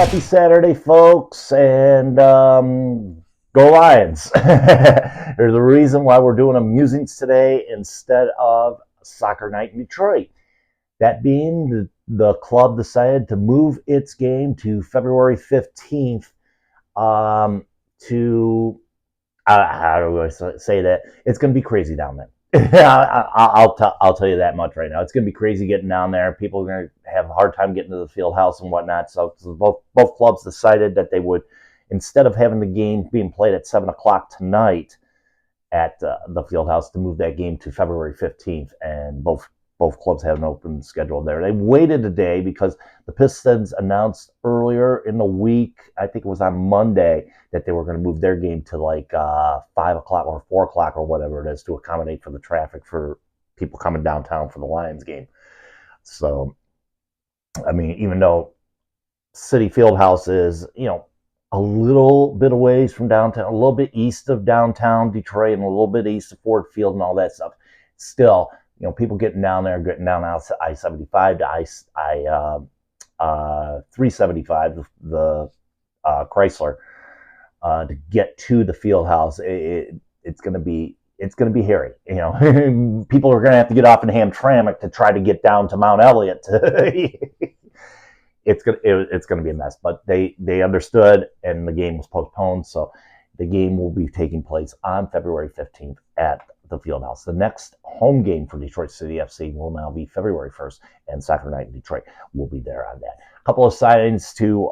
Happy Saturday, folks, and go Lions. There's a reason why we're doing a Musings today instead of Soccer Night in Detroit. That being, the club decided to move its game to February 15th to, how do I say that? It's going to be crazy down there. I'll tell you that much right now. It's going to be crazy getting down there. People are going to have a hard time getting to the field house and whatnot. So both clubs decided that they would, instead of having the game being played at 7 o'clock tonight at the field house, to move that game to February 15th. And both clubs have an open schedule there. They waited a day because the Pistons announced earlier in the week, I think it was on Monday, that they were going to move their game to like 5 o'clock or 4 o'clock or whatever it is to accommodate for the traffic for people coming downtown for the Lions game. So, I mean, even though City Fieldhouse is, a little bit away from downtown, a little bit east of downtown Detroit and a little bit east of Ford Field and all that stuff, still, people getting down there, getting down I-75 to I-375, the Chrysler, to get to the field house. It's going to be hairy. People are going to have to get off in Hamtramck to try to get down to Mount Elliott. It's going to be a mess. But they understood, and the game was postponed. So the game will be taking place on February 15th at the Fieldhouse. The next home game for Detroit City FC will now be February 1st, and Soccer Night in Detroit will be there on that. A couple of signings to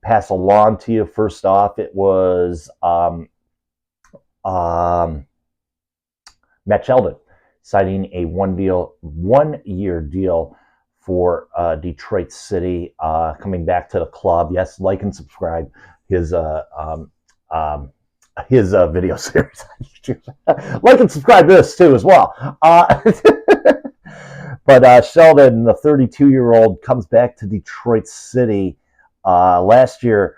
pass along to you. First off, it was Matt Sheldon signing a one-year deal for Detroit City, coming back to the club. Yes, like and subscribe his video series. Like and subscribe to this too as well. But Sheldon, the 32-year-old, comes back to Detroit City. Last year,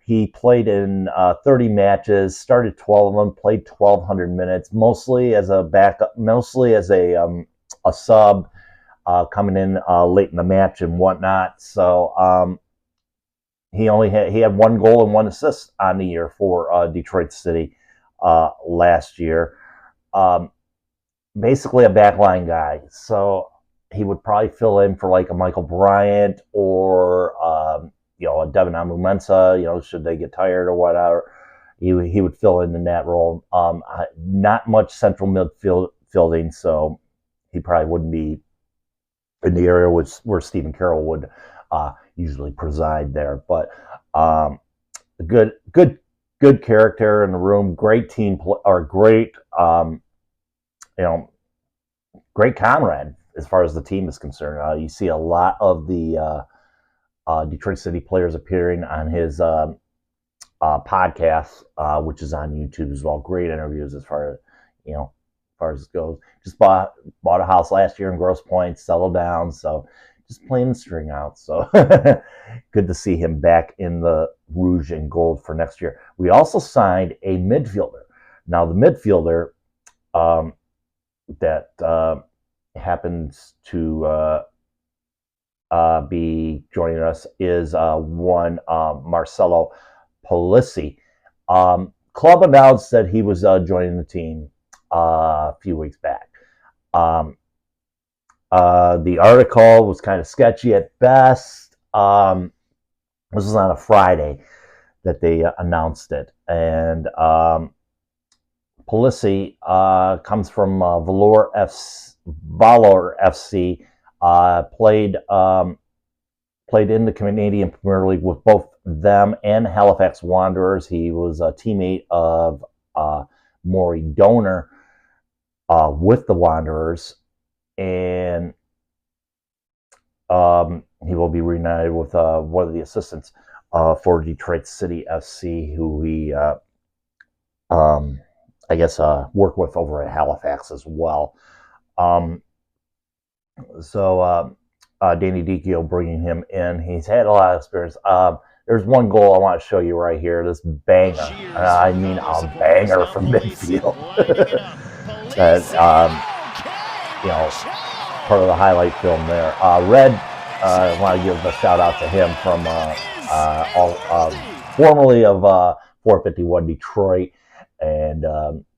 he played in 30 matches, started 12 of them, played 1,200 minutes, mostly as a backup, mostly as a sub, coming in late in the match and whatnot. So he had 1 goal and 1 assist on the year for Detroit City last year. Basically a backline guy. So he would probably fill in for like a Michael Bryant or a Devin Amu-Mensah, should they get tired or whatever. He would fill in that role. Not much central midfielding, so he probably wouldn't be in the area where Stephen Carroll would usually preside there. But good character in the room, great team, or great great comrade as far as the team is concerned. You see a lot of the Detroit City players appearing on his podcast, which is on YouTube as well. Great interviews as far as it goes. Just bought a house last year in Grosse Pointe, settled down, so just playing the string out. So good to see him back in the rouge and gold for next year. We also signed a midfielder. Now the midfielder that happens to be joining us is one Marcelo Polisi. Club announced that he was joining the team a few weeks back. The article was kind of sketchy at best. This was on a Friday that they announced it, and Polisi comes from Valor FC. Played in the Canadian Premier League with both them and Halifax Wanderers. He was a teammate of Maury Donor with the Wanderers, and he will be reunited with one of the assistants for Detroit City FC, who he, worked with over at Halifax as well. So Danny Dicchio bringing him in. He's had a lot of experience. There's one goal I want to show you right here. This banger. I mean, a banger from midfield. That, part of the highlight film there. Red I want to give a shout out to him from formerly of 451 Detroit and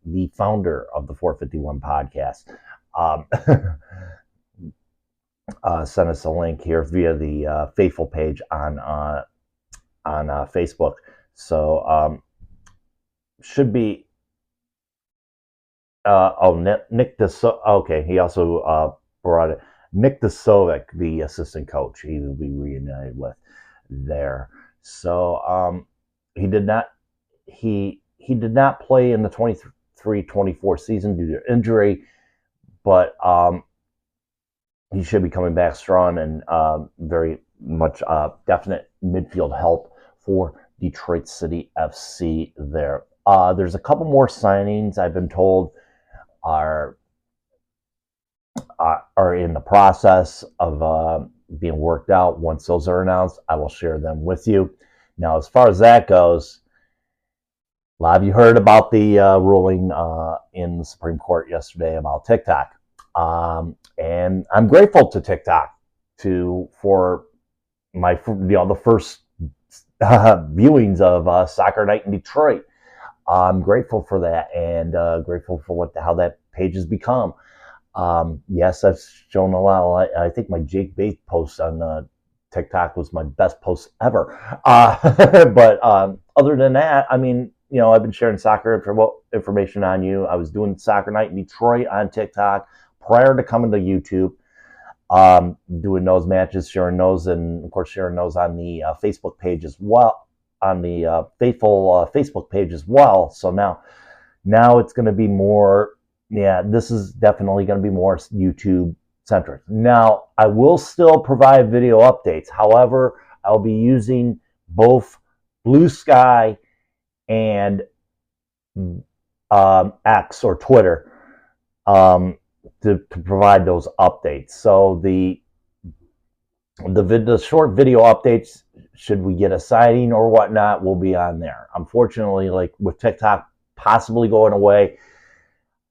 the founder of the 451 podcast. Um, sent us a link here via the Faithful page on Facebook. So should be Nick okay, he also brought it. Nick Desovic, the assistant coach, he will be reunited with there. So he did not he did not play in the 23-24 season due to injury, but he should be coming back strong and very much definite midfield help for Detroit City FC there. There's a couple more signings I've been told are in the process of being worked out. Once those are announced, I will share them with you. Now, as far as that goes, a lot of you heard about the ruling in the Supreme Court yesterday about TikTok, and I'm grateful to TikTok for my the first viewings of Soccer Night in Detroit. I'm grateful for that and grateful for how that page has become. Yes, I've shown a lot. I think my Jake Bates post on TikTok was my best post ever. But other than that, I mean, I've been sharing soccer information on you. I was doing Soccer Night in Detroit on TikTok prior to coming to YouTube. Doing those matches, sharing those, and of course sharing those on the Facebook page as well, on the Faithful Facebook page as well. So now it's going to be more. Yeah, this is definitely going to be more YouTube centric. Now, I will still provide video updates. However, I'll be using both Blue Sky and X or Twitter to provide those updates. So the short video updates, should we get a sighting or whatnot, will be on there. Unfortunately, like with TikTok possibly going away,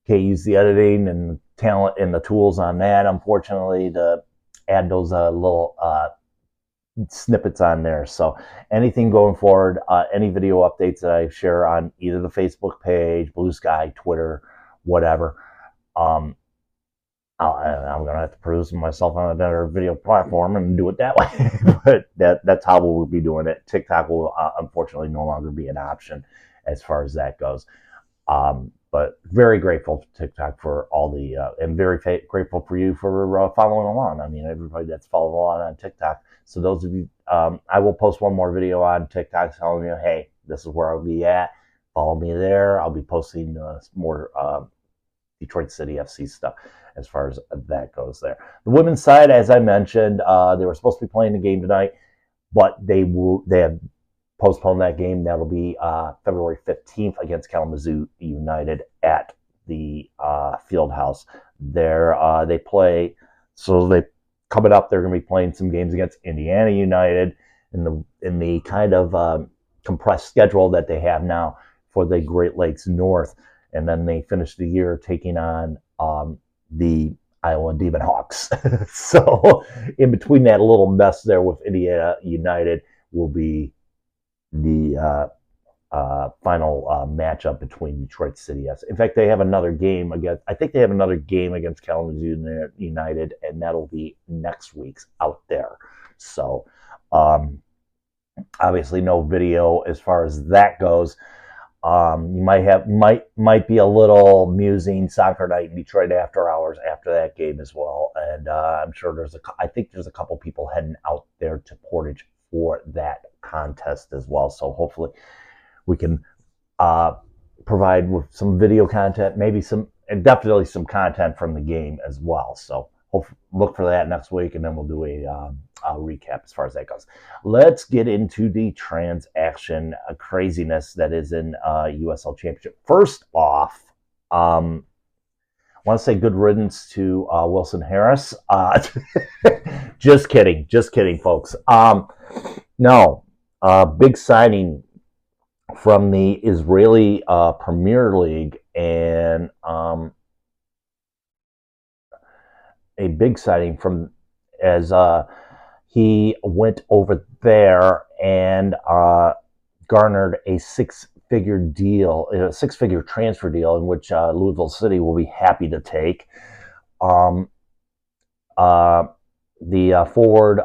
can't use the editing and talent and the tools on that, unfortunately, to add those little snippets on there. So anything going forward, any video updates that I share on either the Facebook page, Blue Sky, Twitter, whatever, I'm going to have to produce myself on another video platform and do it that way. But that's how we'll be doing it. TikTok will unfortunately no longer be an option as far as that goes. But very grateful to TikTok for all the, and very grateful for you for following along. I mean, everybody that's following along on TikTok. So those of you, I will post one more video on TikTok telling you, hey, this is where I'll be at. Follow me there. I'll be posting more Detroit City FC stuff as far as that goes there. The women's side, as I mentioned, they were supposed to be playing the game tonight, but they have postponed that game. That'll be February 15th against Kalamazoo United at the field house. They play, so they coming up, they're going to be playing some games against Indiana United in the kind of compressed schedule that they have now for the Great Lakes North. And then they finish the year taking on the Iowa Demon Hawks. So in between that little mess there with Indiana United will be the final matchup between Detroit City FC. In fact, they have another game against. I think they have another game against Kalamazoo United, and that'll be next week's out there. So, obviously, no video as far as that goes. You might be a little musing Soccer Night in Detroit after hours after that game as well, and I'm sure I think there's a couple people heading out there to Portage for that contest as well. So hopefully we can provide with some video content, and definitely some content from the game as well. So look for that next week, and then we'll do a recap as far as that goes. Let's get into the transaction craziness that is in USL Championship. First off, I want to say good riddance to Wilson Harris. Just kidding, folks. No, big signing from the Israeli Premier League, and a big signing from as he went over there and garnered a six-figure transfer deal, in which Louisville City will be happy to take. Um, uh, the forward,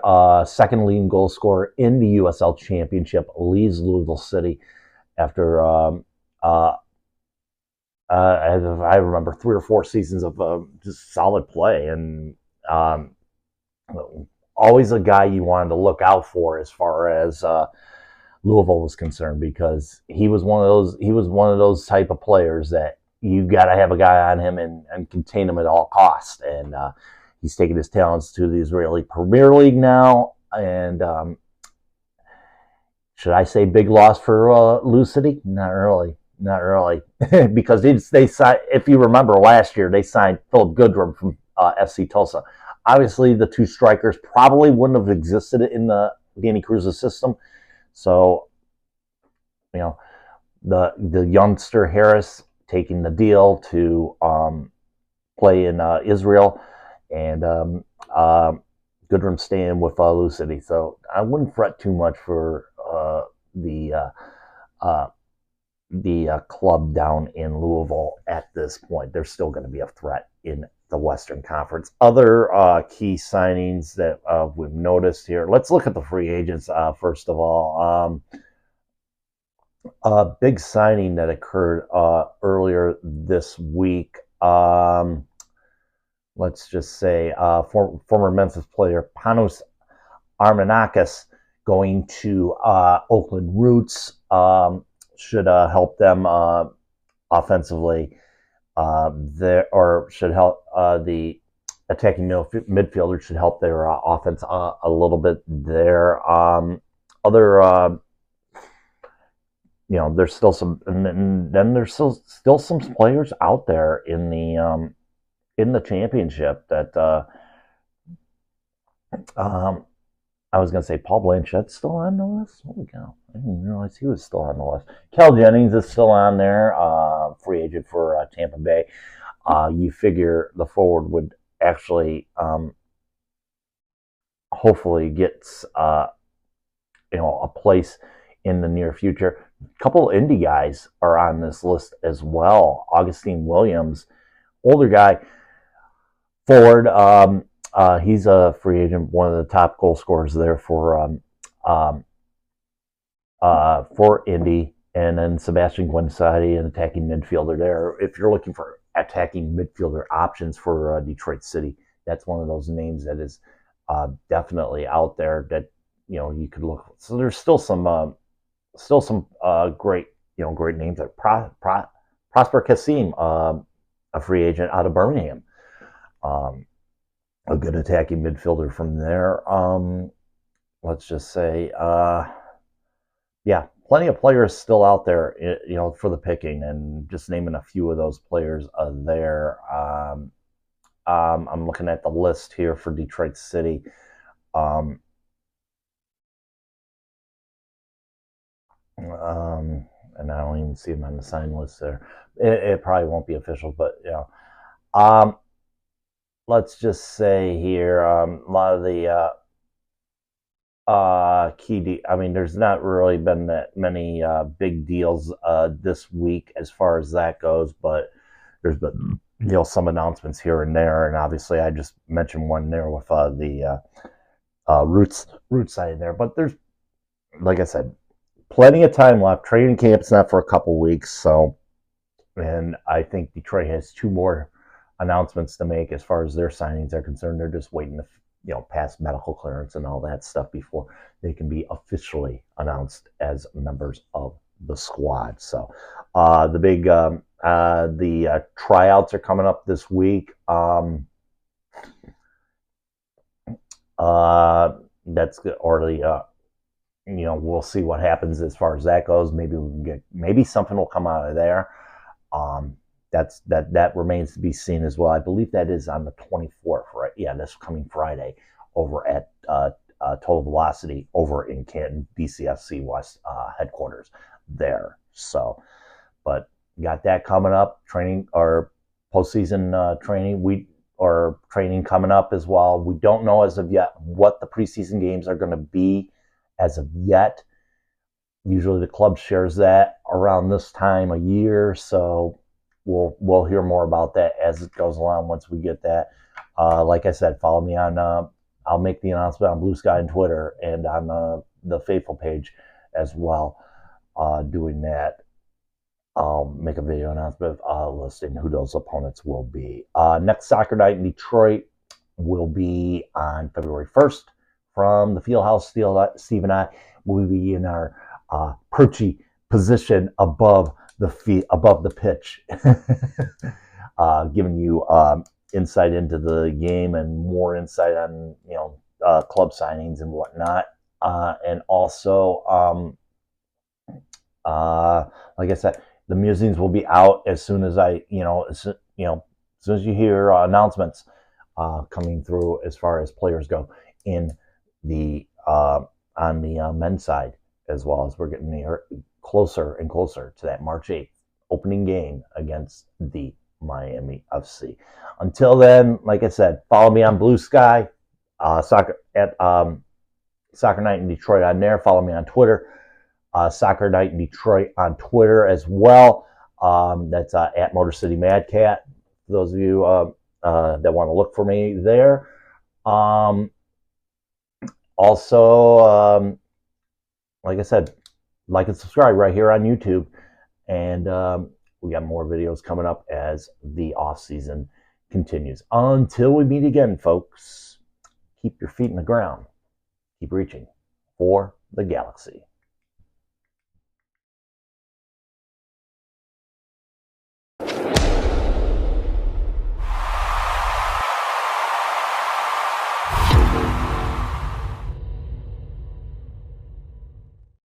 second leading goal scorer in the USL Championship, leaves Louisville City after I remember 3 or 4 seasons of just solid play, and um, always a guy you wanted to look out for as far as Louisville was concerned, because he was one of those type of players that you got to have a guy on him and contain him at all costs. And he's taken his talents to the Israeli Premier League now. And should I say big loss for Lou City? Not really. Not really. Because they signed, if you remember last year, they signed Philip Goodrum from FC Tulsa. Obviously, the two strikers probably wouldn't have existed in the Danny Cruz's system. So, you know, the youngster Harris taking the deal to play in Israel, and Goodrum staying with Lou City. So I wouldn't fret too much for the club down in Louisville at this point. They're still going to be a threat in the Western Conference. Other key signings that we've noticed here. Let's look at the free agents first of all. A big signing that occurred earlier this week. Let's just say former Memphis player Panos Armenakis going to Oakland Roots. Should help them offensively there, or should help the attacking midfielder, should help their offense a little bit there. Other there's still some, and then there's still some players out there in the championship that I was going to say Paul Blanchett's still on the list. Holy cow. I didn't realize he was still on the list. Cal Jennings is still on there, free agent for Tampa Bay. You figure the forward would actually hopefully get a place in the near future. A couple of indie guys are on this list as well. Augustine Williams, older guy, forward. He's a free agent, one of the top goal scorers there for Indy, and then Sebastian Guinsati, an attacking midfielder there. If you're looking for attacking midfielder options for Detroit City, that's one of those names that is definitely out there that you could look. So there's still some great names like Prosper Kassim, a free agent out of Birmingham. A good attacking midfielder from there. Let's just say, plenty of players still out there, for the picking, and just naming a few of those players there. I'm looking at the list here for Detroit City. And I don't even see him on the sign list there. It probably won't be official, but let's just say here, a lot of the there's not really been that many big deals this week as far as that goes, but there's been some announcements here and there, and obviously I just mentioned one there with the Roots side there. But there's, like I said, plenty of time left. Training camp's not for a couple weeks, so, and I think Detroit has 2 more announcements to make as far as their signings are concerned. They're just waiting to pass medical clearance and all that stuff before they can be officially announced as members of the squad. So the big tryouts are coming up this week. That's already we'll see what happens as far as that goes. Maybe something will come out of there. That remains to be seen as well. I believe that is on the 24th, right? Yeah, this coming Friday over at Total Velocity over in Canton, DCFC West headquarters there. So, but got that coming up, training or postseason training. or training coming up as well. We don't know as of yet what the preseason games are going to be as of yet. Usually the club shares that around this time of year, so we'll hear more about that as it goes along once we get that. Like I said, follow me on. I'll make the announcement on Blue Sky and Twitter and on the Faithful page as well. Doing that, I'll make a video announcement listing who those opponents will be. Next soccer night in Detroit will be on February 1st from the Fieldhouse. Steve and I will be in our perchy position above the pitch, giving you insight into the game and more insight on club signings and whatnot, and also like I said, the musings will be out as soon as as soon as you hear announcements coming through as far as players go in the on the men's side, as well as we're getting closer and closer to that March 8th opening game against the Miami FC. Until then, like I said, follow me on Blue Sky, soccer at Soccer Night in Detroit on there. Follow me on Twitter, Soccer Night in Detroit on Twitter as well. That's at Motor City Madcat. For those of you that want to look for me there. Also, like I said, like and subscribe right here on YouTube. And we got more videos coming up as the off season continues. Until we meet again, folks, keep your feet in the ground. Keep reaching for the galaxy.